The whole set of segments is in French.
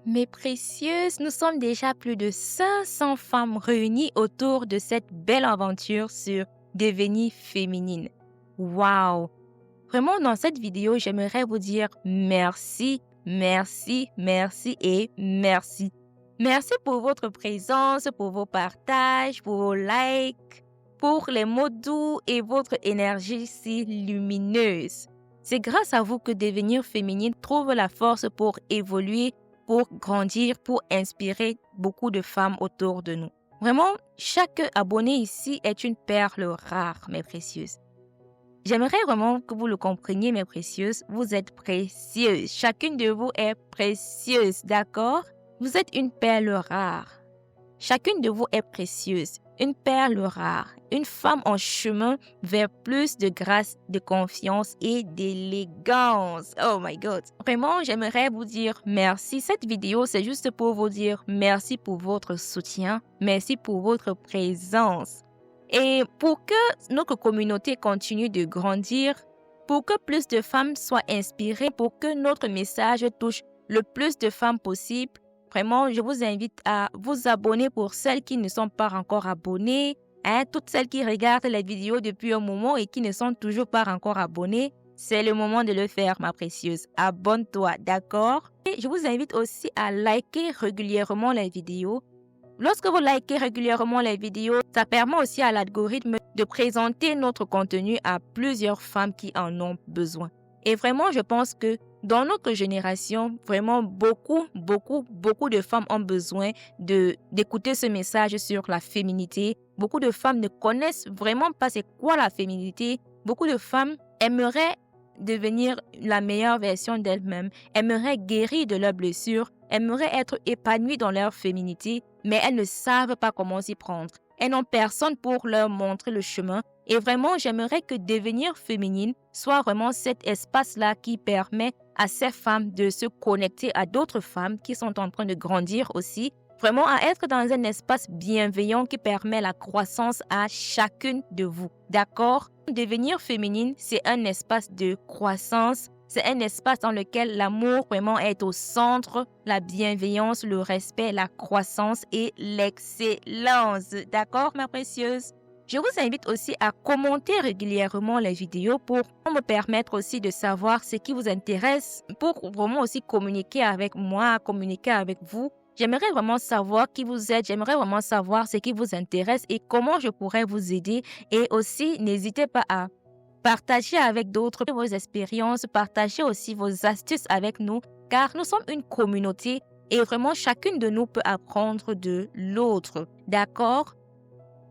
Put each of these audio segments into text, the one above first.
Mes précieuses, nous sommes déjà plus de 500 femmes réunies autour de cette belle aventure sur devenir féminine. Waouh! Vraiment, dans cette vidéo, j'aimerais vous dire merci, merci, merci et merci. Merci pour votre présence, pour vos partages, pour vos likes, pour les mots doux et votre énergie si lumineuse. C'est grâce à vous que devenir féminine trouve la force pour évoluer, pour grandir, pour inspirer beaucoup de femmes autour de nous. Vraiment, chaque abonné ici est une perle rare, mes précieuses. J'aimerais vraiment que vous le compreniez, mes précieuses. Vous êtes précieuses. Chacune de vous est précieuse, d'accord? Vous êtes une perle rare. Chacune de vous est précieuse, une perle rare, une femme en chemin vers plus de grâce, de confiance et d'élégance. Oh my God! Vraiment, j'aimerais vous dire merci. Cette vidéo, c'est juste pour vous dire merci pour votre soutien, merci pour votre présence. Et pour que notre communauté continue de grandir, pour que plus de femmes soient inspirées, pour que notre message touche le plus de femmes possible, vraiment, je vous invite à vous abonner pour celles qui ne sont pas encore abonnées, toutes celles qui regardent les vidéos depuis un moment et qui ne sont toujours pas encore abonnées. C'est le moment de le faire, ma précieuse. Abonne-toi, d'accord? Et je vous invite aussi à liker régulièrement les vidéos. Lorsque vous likez régulièrement les vidéos, ça permet aussi à l'algorithme de présenter notre contenu à plusieurs femmes qui en ont besoin. Et vraiment, je pense que dans notre génération, vraiment beaucoup de femmes ont besoin d'écouter ce message sur la féminité. Beaucoup de femmes ne connaissent vraiment pas c'est quoi la féminité. Beaucoup de femmes aimeraient devenir la meilleure version d'elles-mêmes, aimeraient guérir de leurs blessures, aimeraient être épanouies dans leur féminité, mais elles ne savent pas comment s'y prendre. Elles n'ont personne pour leur montrer le chemin. Et vraiment, j'aimerais que devenir féminine soit vraiment cet espace-là qui permet à ces femmes de se connecter à d'autres femmes qui sont en train de grandir aussi. Vraiment à être dans un espace bienveillant qui permet la croissance à chacune de vous. D'accord? Devenir féminine, c'est un espace de croissance. C'est un espace dans lequel l'amour vraiment est au centre, la bienveillance, le respect, la croissance et l'excellence. D'accord, ma précieuse? Je vous invite aussi à commenter régulièrement les vidéos pour me permettre aussi de savoir ce qui vous intéresse, pour vraiment aussi communiquer avec moi, communiquer avec vous. J'aimerais vraiment savoir qui vous êtes, j'aimerais vraiment savoir ce qui vous intéresse et comment je pourrais vous aider. Et aussi, n'hésitez pas à partager avec d'autres vos expériences, partagez aussi vos astuces avec nous, car nous sommes une communauté et vraiment chacune de nous peut apprendre de l'autre. D'accord?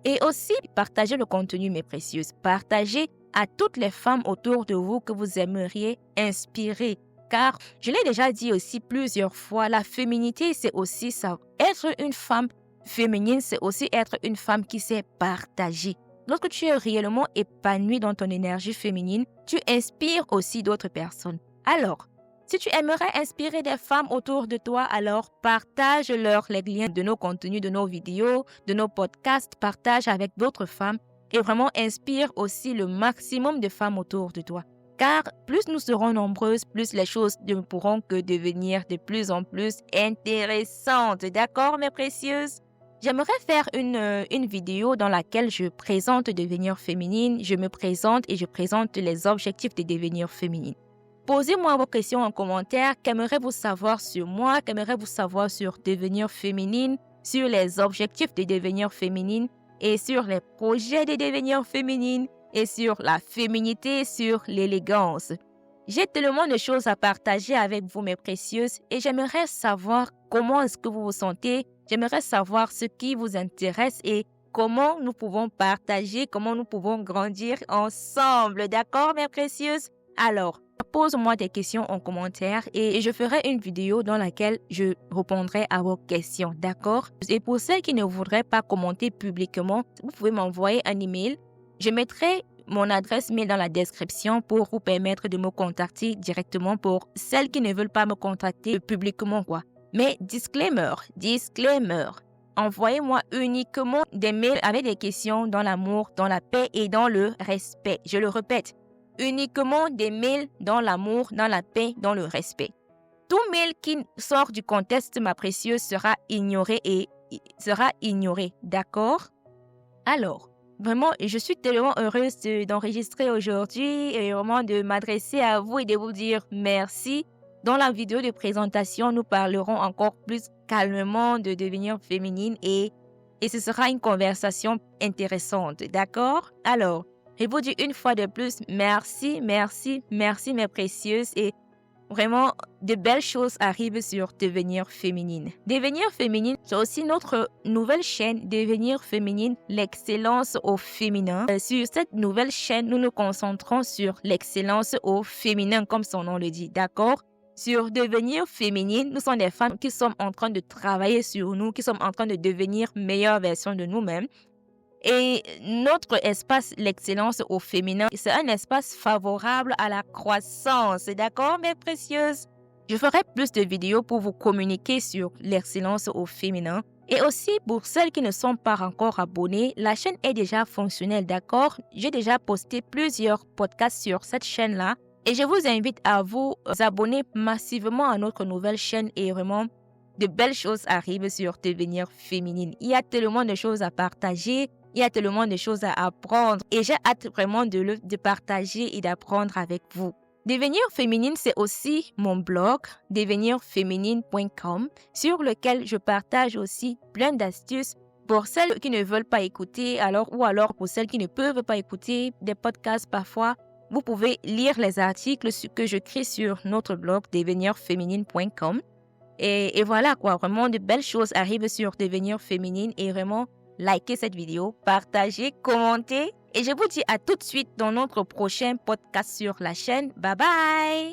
Et aussi, partagez le contenu, mes précieuses. Partagez à toutes les femmes autour de vous que vous aimeriez inspirer. Car, je l'ai déjà dit aussi plusieurs fois, la féminité, c'est aussi ça. Être une femme féminine, c'est aussi être une femme qui sait partager. Lorsque tu es réellement épanouie dans ton énergie féminine, tu inspires aussi d'autres personnes. Alors, si tu aimerais inspirer des femmes autour de toi, alors partage-leur les liens de nos contenus, de nos vidéos, de nos podcasts, partage avec d'autres femmes et vraiment inspire aussi le maximum de femmes autour de toi. Car plus nous serons nombreuses, plus les choses ne pourront que devenir de plus en plus intéressantes. D'accord, mes précieuses? J'aimerais faire une vidéo dans laquelle je présente devenir féminine, je me présente et je présente les objectifs de devenir féminine. Posez-moi vos questions en commentaire. Qu'aimerez-vous savoir sur moi? Qu'aimerez-vous savoir sur devenir féminine? Sur les objectifs de devenir féminine? Et sur les projets de devenir féminine? Et sur la féminité, sur l'élégance? J'ai tellement de choses à partager avec vous, mes précieuses, et j'aimerais savoir comment est-ce que vous vous sentez. J'aimerais savoir ce qui vous intéresse et comment nous pouvons partager, comment nous pouvons grandir ensemble. D'accord, mes précieuses? Alors, pose-moi des questions en commentaire et je ferai une vidéo dans laquelle je répondrai à vos questions. D'accord? Et pour celles qui ne voudraient pas commenter publiquement, vous pouvez m'envoyer un email. Je mettrai mon adresse mail dans la description pour vous permettre de me contacter directement pour celles qui ne veulent pas me contacter publiquement, quoi. Mais disclaimer, envoyez-moi uniquement des mails avec des questions dans l'amour, dans la paix et dans le respect. Je le répète, uniquement des mails dans l'amour, dans la paix, dans le respect. Tout mail qui sort du contexte, ma précieuse, sera ignoré d'accord? Alors, vraiment, je suis tellement heureuse d'enregistrer aujourd'hui et vraiment de m'adresser à vous et de vous dire merci. Dans la vidéo de présentation, nous parlerons encore plus calmement de devenir féminine et ce sera une conversation intéressante, d'accord? Alors, je vous dis une fois de plus, merci, merci, merci mes précieuses et vraiment, de belles choses arrivent sur Devenir Féminine. Devenir Féminine, c'est aussi notre nouvelle chaîne Devenir Féminine, l'excellence au féminin. Sur cette nouvelle chaîne, nous nous concentrons sur l'excellence au féminin, comme son nom le dit, d'accord? Sur Devenir Féminine, nous sommes des femmes qui sommes en train de travailler sur nous, qui sommes en train de devenir meilleure version de nous-mêmes. Et notre espace, l'excellence au féminin, c'est un espace favorable à la croissance. D'accord, mes précieuses? Je ferai plus de vidéos pour vous communiquer sur l'excellence au féminin. Et aussi, pour celles qui ne sont pas encore abonnées, la chaîne est déjà fonctionnelle, d'accord? J'ai déjà posté plusieurs podcasts sur cette chaîne-là. Et je vous invite à vous abonner massivement à notre nouvelle chaîne et vraiment, de belles choses arrivent sur Devenir Féminine. Il y a tellement de choses à partager. Il y a tellement de choses à apprendre et j'ai hâte vraiment de partager et d'apprendre avec vous. Devenir féminine, c'est aussi mon blog, devenirféminine.com, sur lequel je partage aussi plein d'astuces pour celles qui ne veulent pas écouter, ou alors pour celles qui ne peuvent pas écouter des podcasts parfois. Vous pouvez lire les articles que je crée sur notre blog, devenirféminine.com. Et voilà quoi, vraiment de belles choses arrivent sur Devenir Féminine et vraiment, likez cette vidéo, partagez, commentez et je vous dis à tout de suite dans notre prochain podcast sur la chaîne. Bye bye!